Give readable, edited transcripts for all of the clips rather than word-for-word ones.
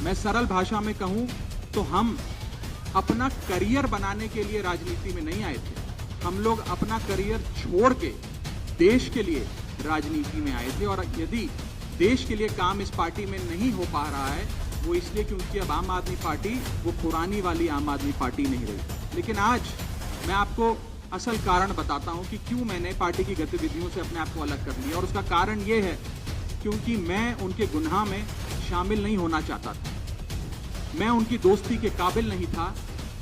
मैं सरल भाषा में कहूं तो हम अपना करियर बनाने के लिए राजनीति में नहीं आए थे। हम लोग अपना करियर छोड़ के देश के लिए राजनीति में आए थे, और यदि देश के लिए काम इस पार्टी में नहीं हो पा रहा है वो इसलिए क्योंकि अब आम आदमी पार्टी वो पुरानी वाली आम आदमी पार्टी नहीं रही। लेकिन आज मैं आपको असल कारण बताता हूं कि क्यों मैंने पार्टी की गतिविधियों से अपने आप को अलग कर लिया, और उसका कारण ये है क्योंकि मैं उनके गुनाह में शामिल नहीं होना चाहता था। मैं उनकी दोस्ती के काबिल नहीं था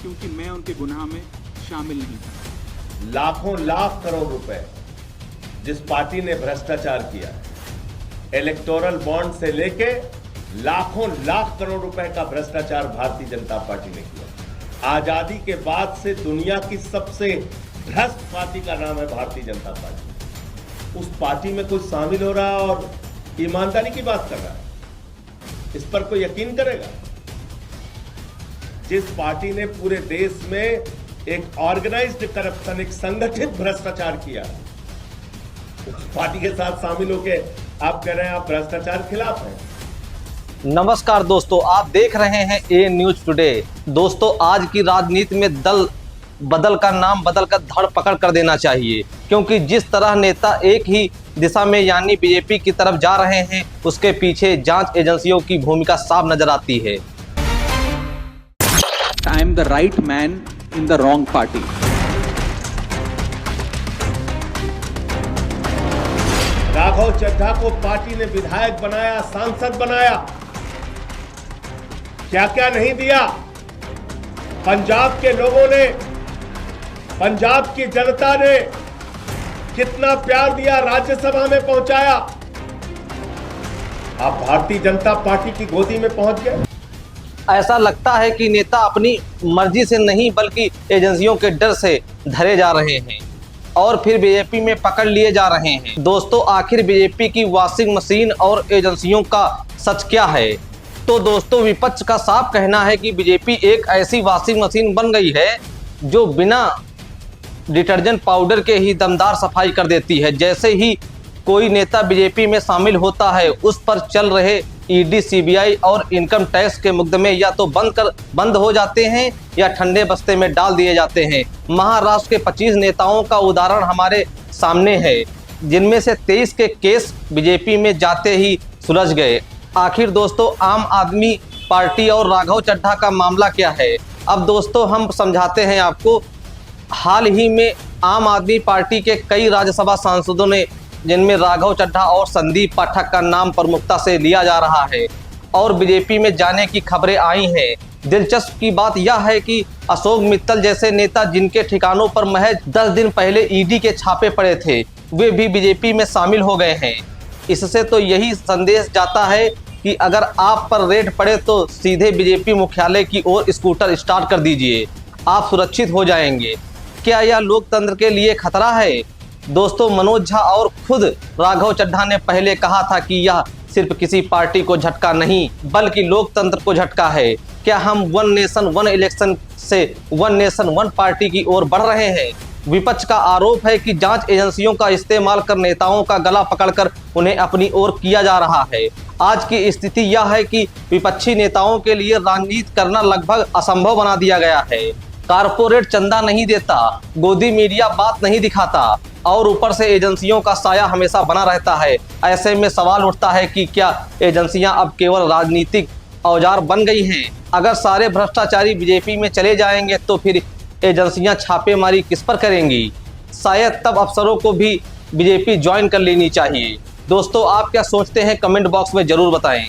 क्योंकि मैं उनके गुनाह में शामिल नहीं था। लाखों लाख करोड़ रुपए जिस पार्टी ने भ्रष्टाचार किया, इलेक्टोरल बॉन्ड से लेके लाखों लाख करोड़ रुपए का भ्रष्टाचार भारतीय जनता पार्टी ने किया। आजादी के बाद से दुनिया की सबसे भ्रष्ट पार्टी का नाम है भारतीय जनता पार्टी। उस पार्टी में कोई शामिल हो रहा है और ईमानदारी की बात कर रहा है, इस पर कोई यकीन करेगा? जिस पार्टी ने पूरे देश में एक ऑर्गेनाइज्ड करप्शन, एक संगठित भ्रष्टाचार किया, उस पार्टी के साथ शामिल होके आप कह रहे हैं आप भ्रष्टाचार खिलाफ हैं। नमस्कार दोस्तों, आप देख रहे हैं ए न्यूज टुडे। दोस्तों, आज की राजनीति में दल बदल का नाम बदल कर धड़ पकड़ कर देना चाहिए, क्योंकि जिस तरह नेता एक ही दिशा में यानी बीजेपी की तरफ जा रहे हैं, उसके पीछे जांच एजेंसियों की भूमिका साफ नजर आती है। I am the right man in the wrong party. Raghav Chadha को पार्टी ने विधायक बनाया, सांसद बनाया, क्या क्या नहीं दिया। पंजाब के लोगों ने, पंजाब की जनता ने कितना प्यार दिया, राज्यसभा में पहुंचाया। आप भारतीय जनता पार्टी की गोदी में पहुंच गए। ऐसा लगता है कि नेता अपनी मर्जी से नहीं बल्कि एजेंसियों के डर से धरे जा रहे हैं और फिर बीजेपी में पकड़ लिए जा रहे हैं। दोस्तों, आखिर बीजेपी की वॉशिंग मशीन और एजेंसियों का सच क्या है? तो दोस्तों, विपक्ष का साफ कहना है कि बीजेपी एक ऐसी वॉशिंग मशीन बन गई है जो बिना डिटर्जेंट पाउडर के ही दमदार सफाई कर देती है। जैसे ही कोई नेता बीजेपी में शामिल होता है, उस पर चल रहे ईडी, सीबीआई और इनकम टैक्स के मुकदमे या तो बंद हो जाते हैं या ठंडे बस्ते में डाल दिए जाते हैं। महाराष्ट्र के 25 नेताओं का उदाहरण हमारे सामने है, जिनमें से 23 के केस बीजेपी में जाते ही सुलझ गए। आखिर दोस्तों, आम आदमी पार्टी और राघव चड्ढा का मामला क्या है? अब दोस्तों, हम समझाते हैं आपको। हाल ही में आम आदमी पार्टी के कई राज्यसभा सांसदों ने, जिनमें राघव चड्ढा और संदीप पाठक का नाम प्रमुखता से लिया जा रहा है, और बीजेपी में जाने की खबरें आई हैं। दिलचस्प की बात यह है कि अशोक मित्तल जैसे नेता, जिनके ठिकानों पर महज 10 दिन पहले ईडी के छापे पड़े थे, वे भी बीजेपी में शामिल हो गए हैं। इससे तो यही संदेश जाता है कि अगर आप पर रेड पड़े तो सीधे बीजेपी मुख्यालय की ओर स्कूटर स्टार्ट कर दीजिए, आप सुरक्षित हो जाएंगे। क्या यह लोकतंत्र के लिए खतरा है? दोस्तों, मनोज झा और खुद राघव चड्ढा ने पहले कहा था कि यह सिर्फ किसी पार्टी को झटका नहीं बल्कि लोकतंत्र को झटका है। क्या हम वन नेशन वन इलेक्शन से वन नेशन वन पार्टी की ओर बढ़ रहे हैं? विपक्ष का आरोप है कि जांच एजेंसियों का इस्तेमाल कर नेताओं का गला पकड़कर उन्हें अपनी ओर किया जा रहा है। आज की स्थिति यह है कि विपक्षी नेताओं के लिए राजनीति करना लगभग असंभव बना दिया गया है। कारपोरेट चंदा नहीं देता, गोदी मीडिया बात नहीं दिखाता, और ऊपर से एजेंसियों का साया हमेशा बना रहता है। ऐसे में सवाल उठता है कि क्या एजेंसियां अब केवल राजनीतिक औजार बन गई हैं? अगर सारे भ्रष्टाचारी बीजेपी में चले जाएंगे तो फिर एजेंसियां छापेमारी किस पर करेंगी? शायद तब अफसरों को भी बीजेपी ज्वाइन कर लेनी चाहिए। दोस्तों, आप क्या सोचते हैं? कमेंट बॉक्स में जरूर बताएं।